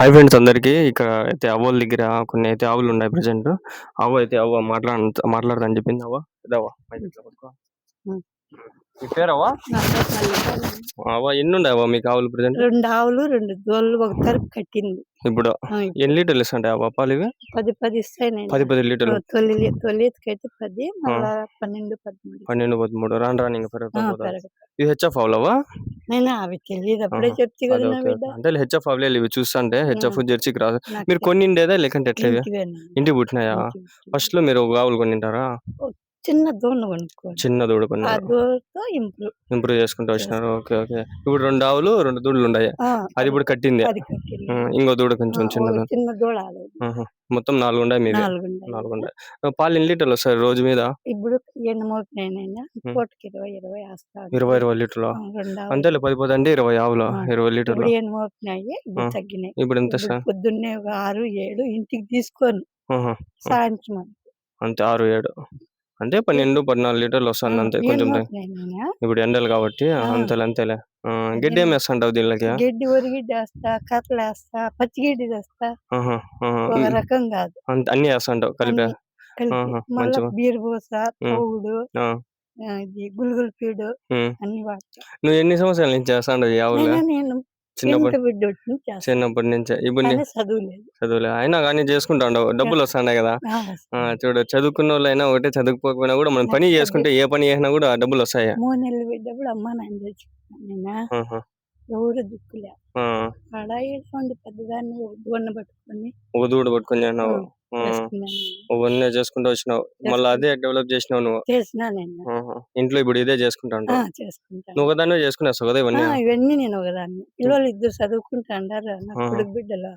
Hi friends అందరికీ. ఇక్కడ అయితే అవ్వోళ్ళ దగ్గర కొన్ని అయితే ఆవులున్నాయి ప్రెజెంట్. అవ్వ మాట్లాడతా అని చెప్పింది. ఇదవ్వ మైక్ ఇట్లా పట్టుకో. హ్మ్. నీ పేరవ్వ? నా పేరు మల్లిక. అవ్వ ఎన్నున్నాయి అవ్వ మీకు ఆవులు ప్రెజెంట్? 2 ఆవులు, 2 దూడలు ఒక తరపు కట్టింది. ఇప్పుడు ఇప్పుడు ఎన్ని లీటర్లు ఇస్తాంటాయి అవ్వ పాలు ఇవి? 10 ఇస్తాయినాయన. 10 లీటర్లు. తొలికైతే 10, ఆ, మళ్ళా 12, 13. 12, 13 రాను ఇంకా పెరుగుతా పోతా. పెరగదు. ఇవి హెచ్ఎఫ్ ఆవులవ్వా? నైనా అవి తెలియదు, అప్పుడే చెప్తే అదే కదా నా ఓకే బిడ్డ. ఓకే. అంటే హెచ్ఎఫ్ ఆవులే ఇవి చూస్తుంటే హెచ్ఎఫ్ జెర్సీకి రాదు. నాకు మీరు కొన్నిండేదా లేకంటే ఎట్లా ఇవి? ఇంటివేనండి. ఇంటికి పుట్టినాయా? ఫస్ట్ లో మీరు ఒక ఆవులు కొన్నింటారా? ఓ చిన్న దూడ కొనుక్కోండి. చిన్న దూడ ఆ కొన్నారు, దూడతో ఇంప్రూవ్ చేసుకుంటూ వచ్చినారు. Okay okay. ఇప్పుడు 2 ఆవులు 2 దూడలు ఉన్నాయి. అది ఇప్పుడు కట్టింది. అది కట్టింది. ఇంకో దూడ కొంచెం ఒక చిన్నది. చిన్న దూడ ఆడేది. మొత్తం 4 ఉన్నాయి మీవి. 4 4 ఉన్నాయి. ఉన్నాయి. పాలు ఎన్ని లీటర్లు వస్తాయి రోజు మీద? ఇప్పుడు ఎన్ని మోపినాయినైనా పూటకి 20 వేస్తా 20 లీటర్లు. 2 ఆవులు. అంతేలే 10 అంటే 20 ఆవులు 20 లీటర్లు. ఇప్పుడు ఎన్ని మోపినాయి, ఇప్పుడు తగ్గినాయి. ఇప్పుడు ఎంత ఇప్పుడు పొద్దున్నే ఒక 6, 7 ఇంటికి తీసుకొని సాయంత్రం అంతే 6, 7 అంటే 12, 14 లీటర్లు వస్తుంది అంతే. కొంచెం ఇప్పుడు ఎండలు కాబట్టి అంతేలే. గడ్డి ఏం వేస్తుంటావు దీనికి? గడ్డి వరిగడ్డి వేస్తా, కట్టలు వేస్తా, పచ్చిగడ్డి వేస్తా. ఒక రకం కాదు, అన్ని వేస్తుంటావు కలిపి. మళ్ళా బీరబూస, తవుడు, ఇది గుల్గుల్ పీడు అన్ని వాడతా. నువ్వు ఎన్ని సంవత్సరాల నుంచి చేస్తాండవు ఈ ఆవులు? నేను చిన్నప్పటి నుంచే. ఇప్పుడు చదువులే అయినా కానీ చేసుకుంటాండవు, డబ్బులు వస్తాయి కదా. చూడు, చదువుకున్న వాళ్ళు అయినా ఒకటే, చదువుకోకపోయినా కూడా మనం పని చేసుకుంటే ఏ పని చేసినా కూడా డబ్బులు వస్తాయి. 3 నెలలు బిడ్డప్పుడు అమ్మ నాన్న తెచ్చుకున్నాను. ఎవరు దిక్కులే. అడాయిపోండి పెద్దదాన్ని ఒక దూడ పట్టుకొని చేసినావు. అవన్నీ చేసుకుంటూ వచ్చినావు. మళ్ళీ అదే డెవలప్ చేసినావు నువ్వు. ఇంట్లో ఇప్పుడు ఇదే చేసుకుంటాను. నువ్వు ఒకదాన్ని చేసుకునేస్తావు కదా ఇవన్నీ? ఇవన్నీ నేను ఒకదాన్ని. పిల్లలు 2 చదువుకుంటాండారు. నా కొడుకు బిడ్డలు,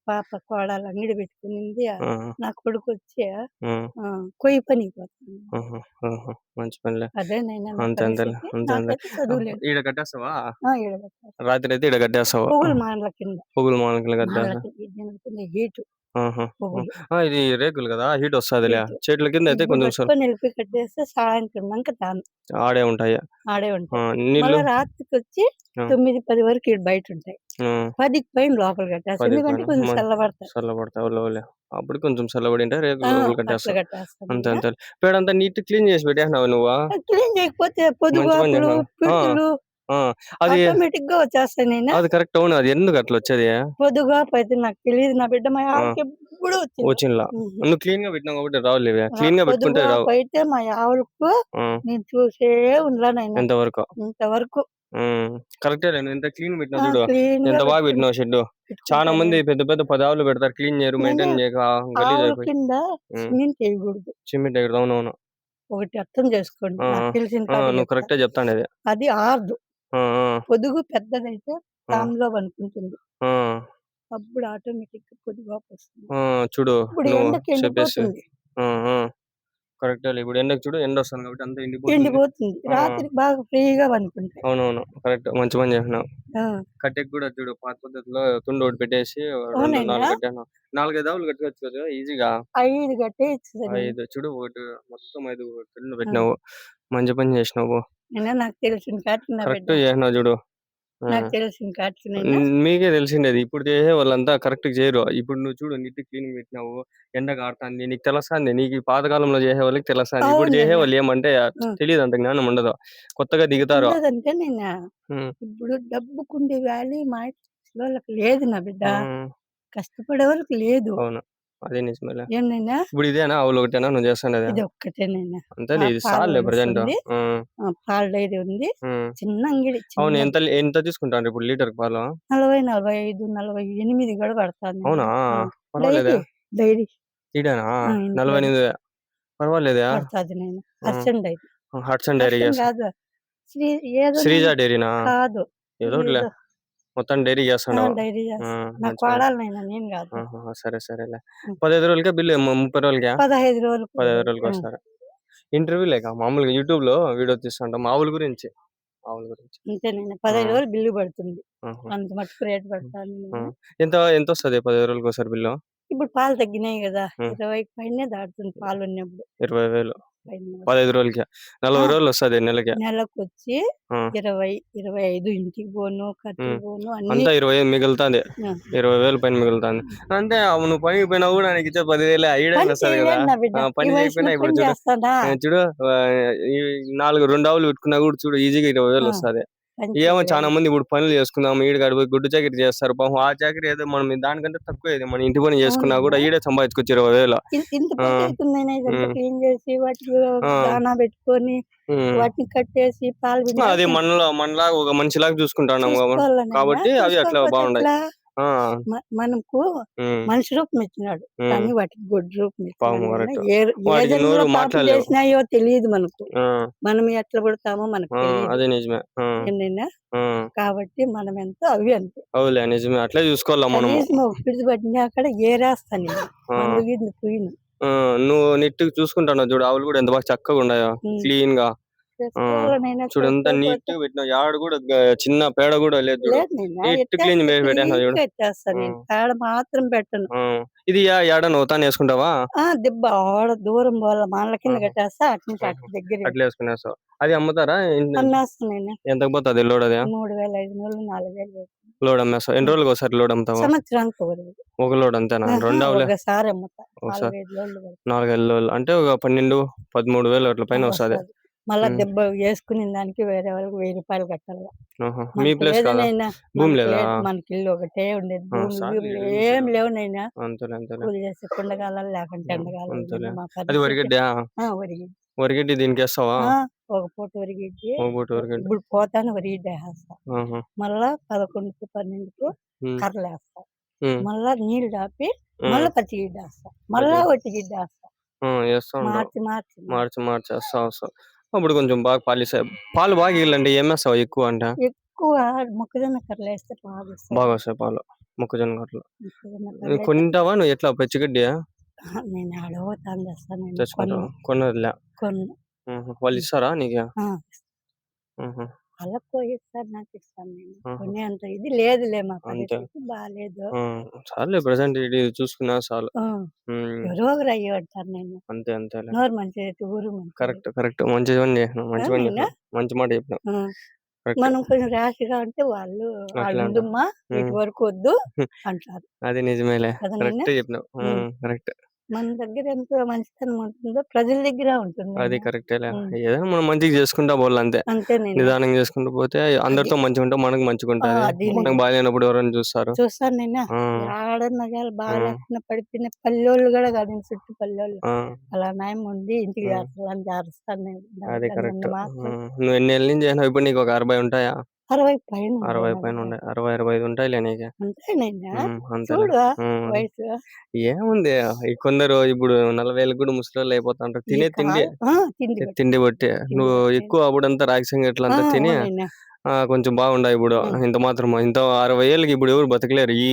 పాప కోడలు అంగడి పెట్టుకునింది. నా కొడుకు వచ్చి కొయ్యి పనికి పోతాను. మంచి పనిలే. అదేనైనా అంతే ఈడ కట్టేస్తావా? రాత్రి అయితే ఈడ కట్టేస్తావు. పువ్వుల మానల కింద. పువ్వుల మానల హీట్. ఇది రేకులు కదా, హీట్ వస్తుంది. చెట్ల కింద అయితే కొంచెం నిలిపి కట్టేస్తే సాయంత్రం ఆడే ఉంటాయి. నీళ్ళు రాత్రికి వచ్చి 9, 10 వరకు బయట ఉంటాయి. 10కి పైన లోపల కట్టేస్తాం, ఎందుకంటే కొంచెం చల్లబడతాయి. అప్పుడు కొంచెం చల్లబడి ఉంటాయి, రేకులు కట్టేస్తాం. అంతే. పేడంతా నీట్ క్లీన్ చేసి పెట్టేసినావు నువ్వు. క్లీన్ చేయకపోతే పొద్దుగాకులు, పిట్టులు అది ఆటోమేటిక్ గా వచ్చేస్తాయి. నేను అది కరెక్ట్. అవును, అది ఎందుకు అట్లా వచ్చేది? పొద్దుగాపు అయితే నాకు తెలియదు. నా బిడ్డ మా ఆవిడకి ఎప్పుడు వచ్చిందా? నువ్వు క్లీన్ గా పెట్టినావు కాబట్టి రావులేవే. క్లీన్ గా పెట్టుకుంటే రావు. అయితే మా ఆవిడకు నేను చూసే ఉన్నాను ఇంతవరకు. కరెక్టే. ఎంత క్లీన్ పెట్టినా చూడు, ఎంత బాగా పెట్టినావు షెడ్. చాలా మంది పెద్ద పెద్ద 10 ఆవులు పెడతారు, క్లీన్ చేయరు, మెయింటైన్ చేయక గలీజ్ అయిపోయి. సిమెంట్ వేయకూడదు. అవునవును. ఒకటి అర్థం చేసుకోండి, నాకు తెలిసిన నువ్వు కరెక్టే చెప్తాండేది. అది ఆర్దు. పొదుగు పెద్దదైతే దానిలో అనుకుంటుంది, అప్పుడు ఆటోమేటిక్ గా పొదుగాపు వస్తుంది. చూడు, ఎండకి ఎండిపోతుంది. కరెక్ట్. ఇప్పుడు ఎండకు చూడు, ఎండ వస్తుంది కాబట్టి అంతా ఎండిపోతుంది. రాత్రి బాగా ఫ్రీగా అనుకుంటా. అవునవును, కరెక్ట్. మంచి పని చేసినావు. కట్టెకి కూడా చూడు, పాత పద్ధతిలో తుండు ఒకటి పెట్టేసి 2, 4 కట్టాను. 4, 5 ఆవులు కట్టుకోవచ్చు కదా ఈజీగా. 5 కట్టేయచ్చు. 5 చూడు, ఒకటి మొత్తం 5 తుండు పెట్టినావు. మంచి పని చేసినావు. నాకు తెలిసిన కరెక్ట్ చేసినావు చూడు. నాకు తెలిసిన మీకే తెలిసిండేది. ఇప్పుడు చేసే వాళ్ళంతా కరెక్ట్ చేయరు. ఇప్పుడు నువ్వు చూడు, నీట్ క్లీన్ పెట్టినావు. ఎండ కాడుతుంది, నీకు తెలుస్తుంది. నీకు పాతకాలంలో చేసే వాళ్ళకి తెలుస్తుంది. ఇప్పుడు చేసే వాళ్ళు ఏమంటే తెలియదు, అంత జ్ఞానం ఉండదు, కొత్తగా దిగుతారు. ఇప్పుడు డబ్బుకుండే వాల్యూ మా వాళ్ళకి లేదు నా బిడ్డ, కష్టపడే వాళ్ళకి లేదు. అవును, అదే నిజమేలే. ఇప్పుడు ఇదేనా ఆవులు ఒకటేనా నువ్వు చేస్తానేది? ఇది ఒక్కటేనైనా. అంతే, ఇది సార్లే ప్రజెంట్. పాల డైరీ ఉంది, చిన్న అంగిడి. అవును, ఎంత తీసుకుంటాను ఇప్పుడు లీటర్ పాలు? 40, 45, 48 కూడా పడతాను. అవునా, పర్వాలేదా? డైరీ ఇదేనా 48? పర్వాలేదా? హట్సన్ డైరీ కాదు, శ్రీజ డైరీనా? కాదు, ఏదో మొత్తం డైరీ చేస్తాను. సరే సరేలే. 15 రోజులకే బిల్లు? 30 రోజులకే? 15 రోజులకి వస్తారు. ఇంటర్వ్యూ లేక మామూలుగా యూట్యూబ్ లో వీడియో తీస్తుంటాం ఆవుల గురించి. 15 రోజులు బిల్లు పడుతుంది, అంత మటుకు రేట్ పడుతుంది. ఎంత వస్తుంది 15 రోజులకి ఒకసారి బిల్లు? ఇప్పుడు పాలు తగ్గినాయి కదా, 20 పైనే దాటుతుంది పాలు ఉన్నప్పుడు. 20,000. పైన 15 రోజులకి 40 రోజులు వస్తుంది నెలకి. నెలకొచ్చి 20, 25 ఇంటికి పోను, ఖర్చులు పోను అన్ని అంతా 20 మిగులుతుంది. 20,000 పైన మిగులుతుంది. అంటే నువ్వు పనికి పోయినా కూడా నీకు ఇచ్చే 10,000 ఈడైనా వస్తుంది కదా. పని చేయకపోయినా ఇప్పుడు చూడు చూడు 2 ఆవులు పెట్టుకున్నా కూడా చూడు ఈజీగా 20,000 వస్తుంది. ఏమో చాలా మంది ఇప్పుడు పనులు చేసుకుందాం ఈడికాడ పోయి గుడ్డు చాకరీ చేస్తారు. పాపం ఆ చాకరీ ఏదో మనం దానికంటే తక్కువ ఏది మన ఇంటి పని చేసుకున్నా కూడా ఈడే సంపాదించుకోవచ్చు 20,000. క్లీన్ చేసి వాటికి దానా పెట్టుకొని వాటిని కట్టేసి పాలు అది మనలాగా ఒక మనిషిలాగా చూసుకుంటాం కాబట్టి అవి అట్లా బాగుంటాయి. మనకు మనిషి రూపం ఇచ్చినాడు కానీ వాటికి గొడ్డు రూపం చేసినాయో తెలియదు మనకు. మనం ఎట్లా పడతామో మనకు తెలియదు కాబట్టి మనం ఎంతో అవి అంతే. అవులే నిజమే అట్లే చూసుకోవాలి మనం. పిడిచి పట్టిన అక్కడ ఏరేస్తాను పోయిన. నువ్వు నీట్ చూసుకుంటాను చూడు ఆవులు కూడా ఎంత బాగా చక్కగా ఉన్నాయో క్లీన్ గా. చూడు ఎంత నీట్ గా పెట్టినా యాడ కూడా చిన్న పేడ కూడా లేదు. క్లీన్ పెట్టేస్తాను పేడ మాత్రం పెట్టను. ఇది ఏడ నవ్వుతాను వేసుకుంటావా? దిబ్బ దూరం పోవాల మాల కింద కట్టేస్తా దగ్గర అట్లా వేసుకునేస్తావు. అది అమ్ముతారా? ఎంతకు పోతుంది లోడ్? అది 3,500 4,000 లోడ్ అమ్మేస్తావు. ఎన్ని రోజులకు ఒకసారి లోడ్ అమ్ముతావా? సంవత్సరానికి ఒక లోడ్ అంతేనా? 2 ఆవులు ఒకసారి 4-5 లోడ్లు అంటే ఒక 12,000-13,000 అట్లా పైన వస్తుంది. మళ్ళా దెబ్బ వేసుకునే దానికి వేరే వాళ్ళకి 1,000 రూపాయలు కట్టాలి. మీ ప్లేస్ భూమి లేదా? మనకి ఇల్లు ఒకటే ఉండేది, భూమి ఏం లేవు నైనా. చేసే కుండగాల లేకుంటే అది వరిగడ్డి దీనికి వేస్తావా? ఒక పూట వరిగడ్డి ఇప్పుడు పోతాను వరిగడ్డి వేస్తా. మళ్ళా 11-12కు కర్రలు వేస్తా. మళ్ళా నీళ్లు దాపి మళ్ళా పచ్చిగిడ్డ వేస్తా. మళ్ళా ఒట్టిగిడ్డ వేస్తా. మార్చి వేస్తావు. అప్పుడు కొంచెం బాగా పాలు బాగా ఇల్లండి. ఏం వేస్తావు ఎక్కువ? అంటే ఎక్కువ మొక్కజొన్న కర్రలు వేస్తే బాగా వస్తాయి పాలు. మొక్కజొన్న కర్రలు కొంటావా నువ్వు? ఎట్లా పచ్చిగడ్డి నేను అడగతాను కొన్నదిలే. వాళ్ళు ఇస్తారా నీకు? అలా పోయిస్తారు, నాకు ఇస్తాను. నేను కొన్ని అంత ఇది లేదులే, మా పరిస్థితి బాగాలేదు. చాలు ప్రెసెంట్ ఇది చూసుకున్నా చాలు. ఎవరో ఒకరు అయ్యేవాడు నేను. అంతే అంతే. నోరు మంచి ఊరు కరెక్ట్ మంచి మంచి మాట చెప్పినావు. మనం కొంచెం ర్యాష్గా ఉంటే వాళ్ళు ఉండమ్మా ఇటు వరకు వద్దు అంటారు. అది నిజమేలే. కరెక్ట్ చెప్పినావు. కరెక్ట్. మన దగ్గర ఎంత మంచితనం ఉంటుందో ప్రజల దగ్గర ఉంటుంది. అది కరెక్టేలే. ఏదైనా మనం మంచిగా చేసుకుంటా పోవాలి అంతే. నిదానంగా చేసుకుంటూ పోతే అందరితో మంచిగా ఉంటాం, మనకు మంచిగా ఉంటుంది. మనకు బాగాలేనప్పుడు ఎవరైనా చూస్తాను నేను. ఆడన్నా బాగా లేకుండా పడిపోయిన పల్లెళ్ళు కూడా కాదు, చుట్టూ పల్లెళ్ళు అలా న్యాయం ఉంది ఇంటికి చేస్తాను నేను. అది కరెక్ట్. నువ్వు ఎన్ని ఏళ్ళ నుంచి అయినా ఇప్పుడు నీకు ఒక 60 ఉంటాయా? 60 పైన 60-65 ఉంటాయిలే నీకు. వయసు ఏముంది కొందరు ఇప్పుడు 40 కూడా ముసలి అయిపోతుంటారు. తినే తిండి బట్టి. నువ్వు ఎక్కువ అప్పుడంతా రాగి సంగటి అంతా తిని కొంచెం బాగుండాయి. ఇప్పుడు ఇంత మాత్రం 60 ఏళ్ళకి ఇప్పుడు ఎవరు బతకలేరు ఈ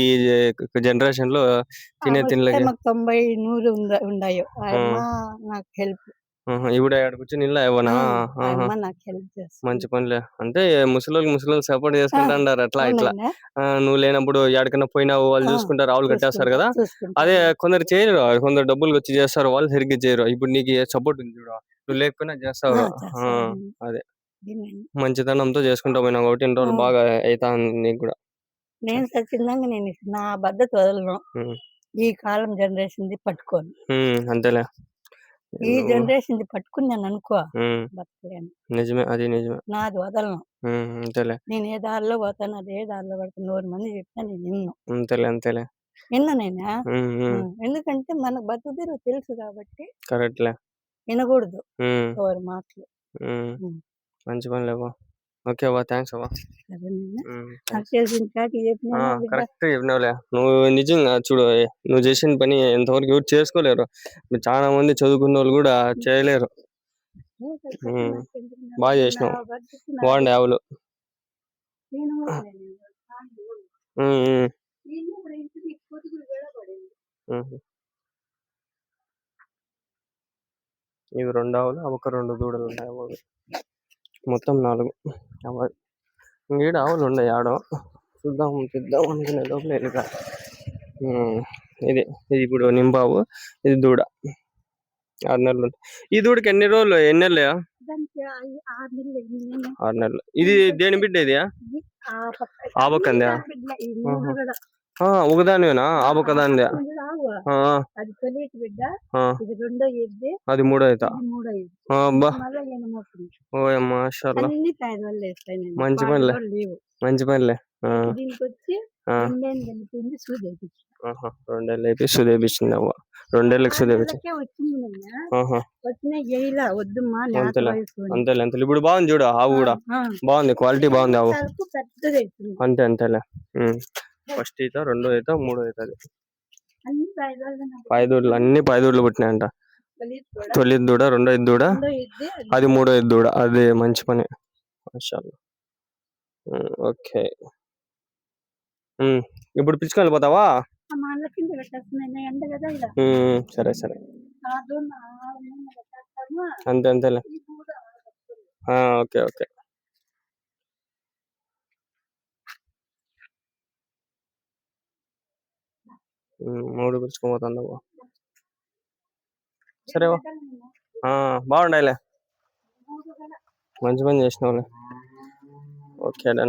జనరేషన్ లో. తినలేక 90-100 ఉన్నాయో నాకు హెల్ప్. ఇప్పుడు కూర్చొని ఇలా ఇవ్వనా? మంచి పనిలే. అంటే ముసలి సపోర్ట్ చేసుకుంటారు అట్లా ఇట్లా. నువ్వు లేనప్పుడు ఎక్కడికైనా పోయినావు వాళ్ళు చూసుకుంటారు, ఆవులు కట్టేస్తారు కదా. అదే కొందరు చేయరు, కొందరు డబ్బులు వచ్చి చేస్తారు, వాళ్ళు సరిగ్గా చేయరు. ఇప్పుడు నీకు సపోర్ట్ ఉంది చూడు, నువ్వు లేకపోయినా చేస్తావు. అదే మంచితనంతో చేసుకుంటా పోయినా కాబట్టి ఇన్ని రోజులు బాగా అవుతా నీకు కూడా. నేను సచ్చితంగా నేను నా భద్రత వదలను. ఈ కాలం జనరేషన్ పట్టుకోను. అంతేలే. ఈ జనరేషన్ పట్టుకున్నాను అనుకో బతకలేను. నిజమే, అది నిజమే. నాది వదలను. అంతేలే. నేను ఏ దారిలో పోతాను అదే దారిలో పడతాను. 100 మంది చెప్తా నేను నిన్ను. అంతేలే. నిన్ననైనా ఎందుకంటే మన బతుకులు తెలుసు కాబట్టి. కరెక్ట్లే. వినకూడదు ఎవరి మాటలు. మంచి పని లేవా. ఓకే అవ్వ, థ్యాంక్స్ అవ్వ. కరెక్ట్ చెప్పినావులే. నువ్వు నిజంగా చూడు, నువ్వు చేసిన పని ఎంతవరకు ఎవరు చేసుకోలేరు. చాలా మంది చదువుకున్న వాళ్ళు కూడా చేయలేరు. బాగా చేసినావు. బాగుండే ఆవులు. ఇవి 2 ఆవులు, ఒక 2 దూడలు ఉన్నాయి. మొత్తం 4. ఈడ ఆవులు ఉన్నాయి ఆడో. చూద్దాం అనుకునే లోపల వెళ్ళిగా. ఇది ఇప్పుడు నింబావు, ఇది దూడ. 6 నెలలు ఉంటాయి. ఈ దూడకి ఎన్ని రోజులు ఎన్ని నెలలు? దానికి 6 నెలలు 8 నెలలు 6 నెలలు. ఇది దేని బిడ్డ ఇది? ఇది ఆ పక్క ఆ పక్కందా? బిడ్డ ఈ మూడు కూడా ఒకదానివేనా? ఆ పక్కదానిదే. ఇది రావు. అది తొలిటి బిడ్డ ఇది రెండో ఇది అది మూడో ఈత. ఇది మూడో ఇది అబ్బా మళ్ళీ ఎనమవుతుంది ఓయమ్మ మాషాల్లా అన్ని పేదవాళ్ళు వేస్తాయి నేను మంచి పనిలే లేవు మంచి పనిలే. దీనికి వచ్చి 2 ఏళ్ళు కలిపింది సూది వేయించి 2 ఏళ్ళు అయిపోయి సుదేపించింది అవ్వ. 2 ఏళ్ళకి సుదేపించింది. వచ్చింది వచ్చిన ఎయిలా వద్దమ్మా నాట వయసు అని. అంతేలే అంతేలే. ఇప్పుడు బాగుంది చూడు ఆవు కూడా బాగుంది, క్వాలిటీ బాగుంది ఆవు. పెద్దది అవుతుంది అంతే అంతేలే. ఫస్ట్ ఈత, రెండో ఈత, మూడో ఈత. అది అన్ని పేదవాళ్ళు పాయదూడలు, అన్ని పాయదూడలు పుట్టినాయంట. తొలి దూడ, రెండో ఇది దూడ, అది మూడో ఇది దూడ. అది మంచి పని మాషాల్లా. ఓకే ఇప్పుడు పిలుచుకొని వెళ్ళిపోతావా? సరే సరే అంతే అంతేలే. Okay okay. మూడు పిలుచుకొని పోతాను. సరే బాగుండాయిలే, మంచి పని చేసినావులే. Okay done.